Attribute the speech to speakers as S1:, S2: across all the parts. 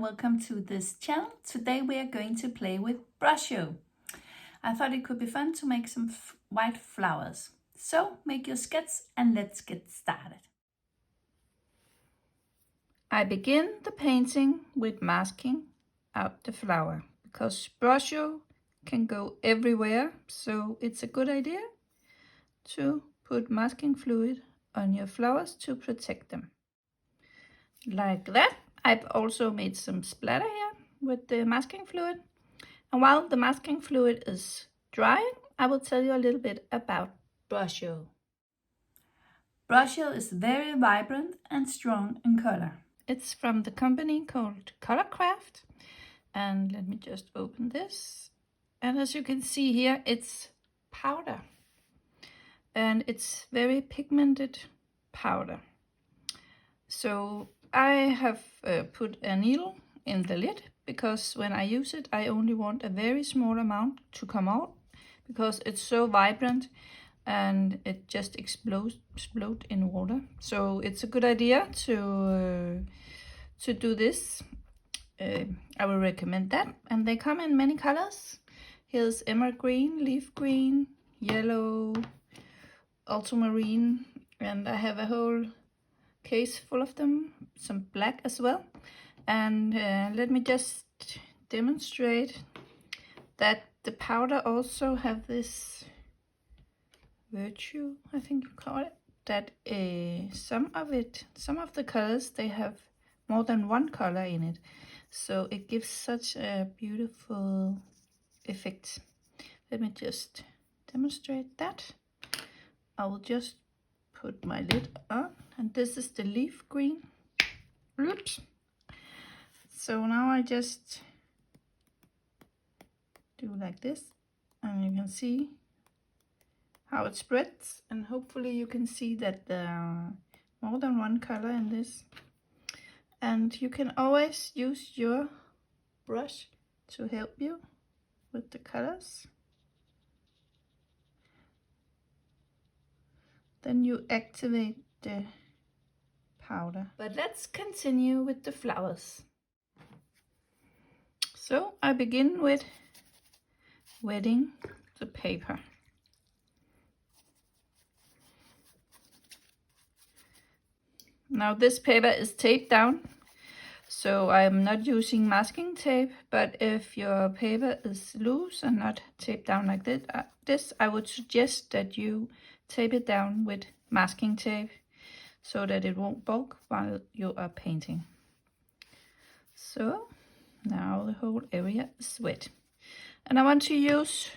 S1: welcome to this channel. Today we are going to play with Brusho. I thought it could be fun to make some white flowers. So make your sketch and let's get started. I begin the painting with masking out the flower because Brusho can go everywhere, so it's a good idea to put masking fluid on your flowers to protect them. Like that. I've also made some splatter here with the masking fluid. And while the masking fluid is drying, I will tell you a little bit about Brusho. Brusho is very vibrant and strong in color. It's from the company called Colorcraft. And let me just open this. And as you can see here, it's powder. And it's very pigmented powder. So I have put a needle in the lid because when I use it, I only want a very small amount to come out because it's so vibrant and it just explodes in water. So it's a good idea to do this. I will recommend that. And they come in many colors. Here's emerald green, leaf green, yellow, ultramarine, and I have a whole case full of them, some black as well. And let me just demonstrate that the powder also have this virtue, I think you call it, that some of the colors, they have more than one color in it, so it gives such a beautiful effect. Let me just demonstrate that. I will just put my lid on, and this is the leaf green. Oops. So now I just do like this, and you can see how it spreads, and hopefully you can see that there are more than one color in this. And you can always use your brush to help you with the colors. Then you activate the powder. But let's continue with the flowers. So I begin with wetting the paper. Now this paper is taped down, so I'm not using masking tape, but if your paper is loose and not taped down like this, I would suggest that you tape it down with masking tape so that it won't bulk while you are painting. So now the whole area is wet. And I want to use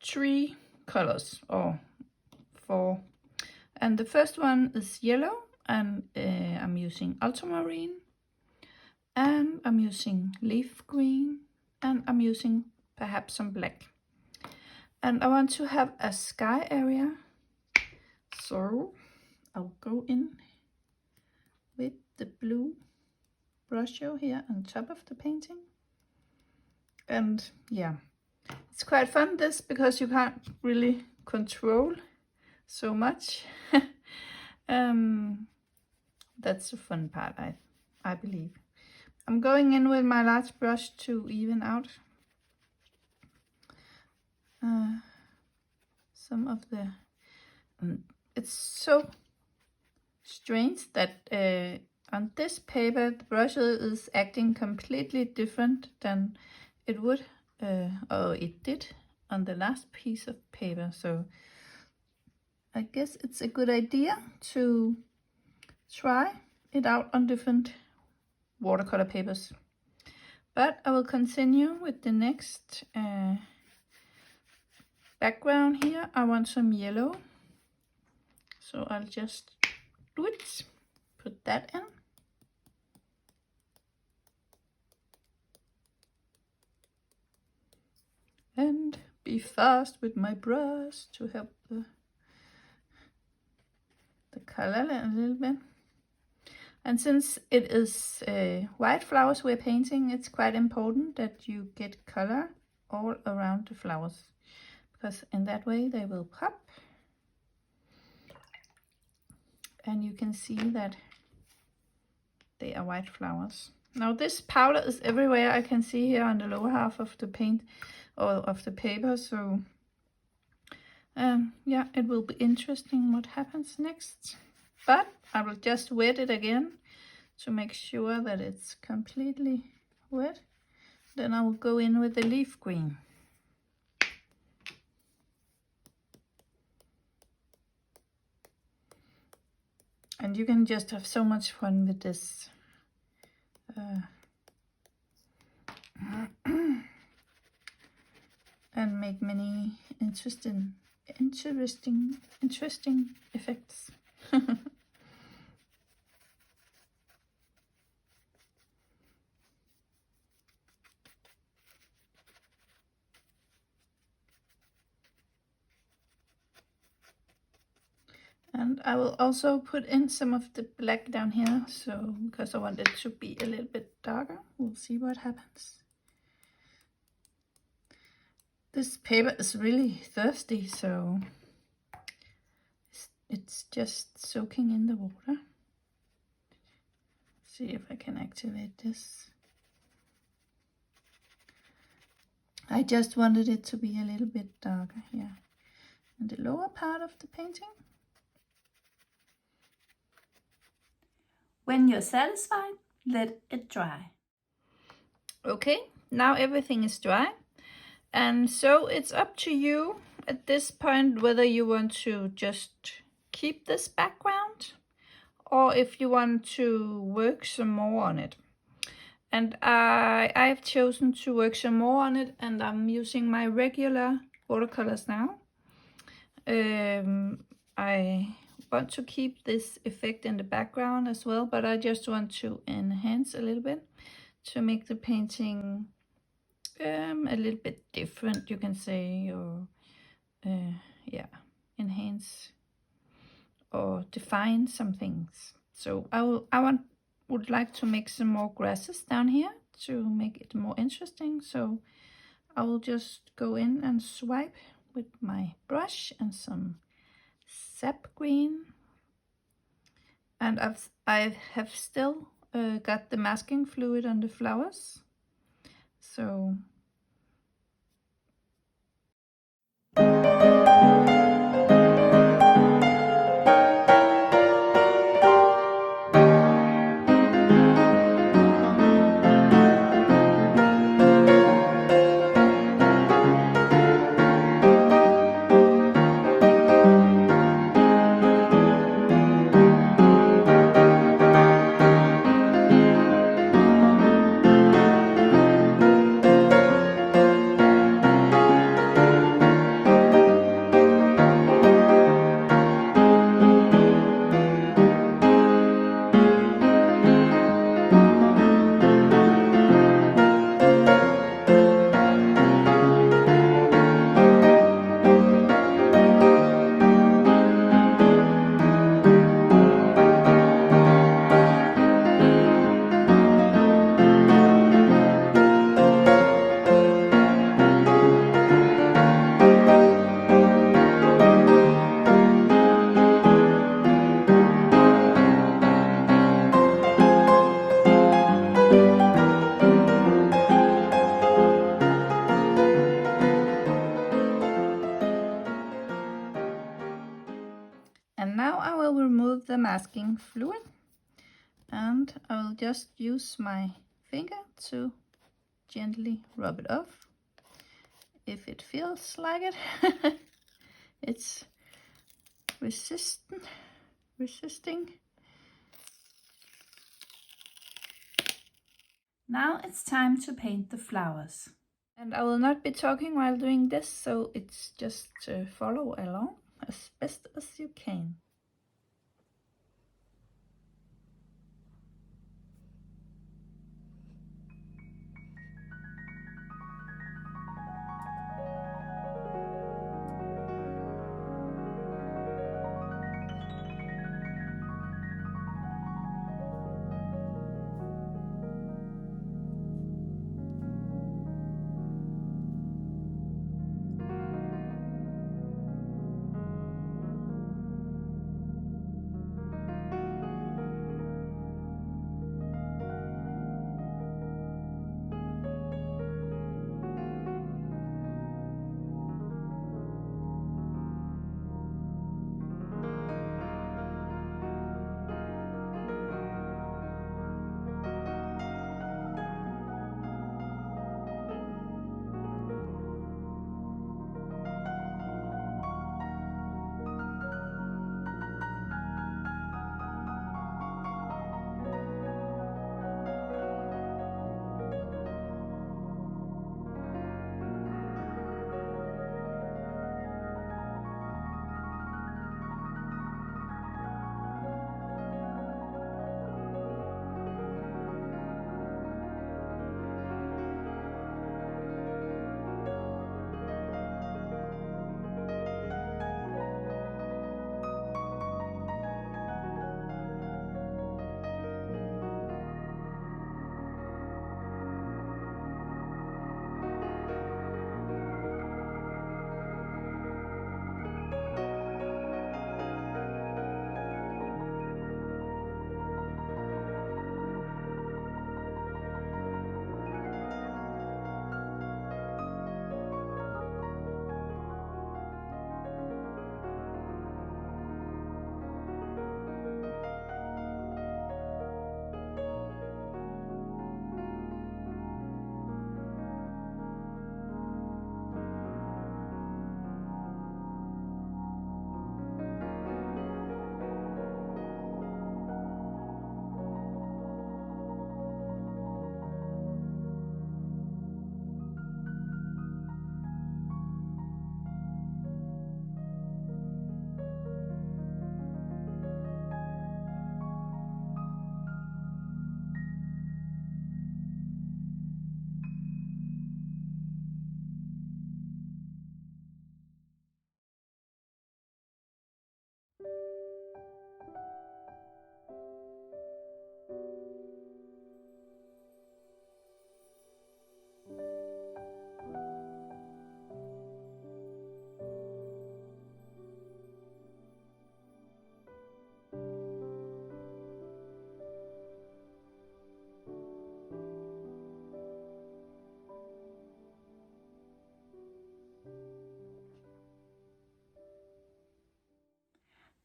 S1: 3 colors, or 4. And the first one is yellow, and I'm using ultramarine, and I'm using leaf green, and I'm using perhaps some black. And I want to have a sky area, so I'll go in with the blue Brusho here on top of the painting. And yeah, it's quite fun this, because you can't really control so much. That's the fun part, I believe. I'm going in with my large brush to even out some of the it's so strange that on this paper the brush is acting completely different than it would or it did on the last piece of paper. So I guess it's a good idea to try it out on different watercolor papers. But I will continue with the next background here. I want some yellow, so I'll just do it, put that in. And be fast with my brush to help the color a little bit. And since it is white flowers we're painting, it's quite important that you get color all around the flowers, because in that way they will pop. And you can see that they are white flowers. Now this powder is everywhere. I can see here on the lower half of the paint or of the paper, so yeah, it will be interesting what happens next. But I will just wet it again to make sure that it's completely wet. Then I will go in with the leaf green. And you can just have so much fun with this. And make many interesting effects. And I will also put in some of the black down here, so because I want it to be a little bit darker. We'll see what happens. This paper is really thirsty, so it's just soaking in the water. See if I can activate this. I just wanted it to be a little bit darker here in the lower part of the painting.
S2: When you're satisfied, let it dry.
S1: Okay, now everything is dry. And so it's up to you at this point whether you want to just keep this background or if you want to work some more on it. And I've chosen to work some more on it, and I'm using my regular watercolors now. I want to keep this effect in the background as well, but I just want to enhance a little bit to make the painting a little bit different, you can say, or yeah, enhance or define some things. So I would like to make some more grasses down here to make it more interesting. So I will just go in and swipe with my brush and some sap green, and I have still got the masking fluid on the flowers, so and now I will remove the masking fluid, and I will just use my finger to gently rub it off if it feels like it. It's resisting.
S2: Now it's time to paint the flowers.
S1: And I will not be talking while doing this, so it's just to follow along as best as you can.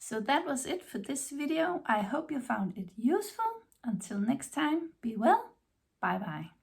S2: So that was it for this video. I hope you found it useful. Until next time, be well. Bye bye.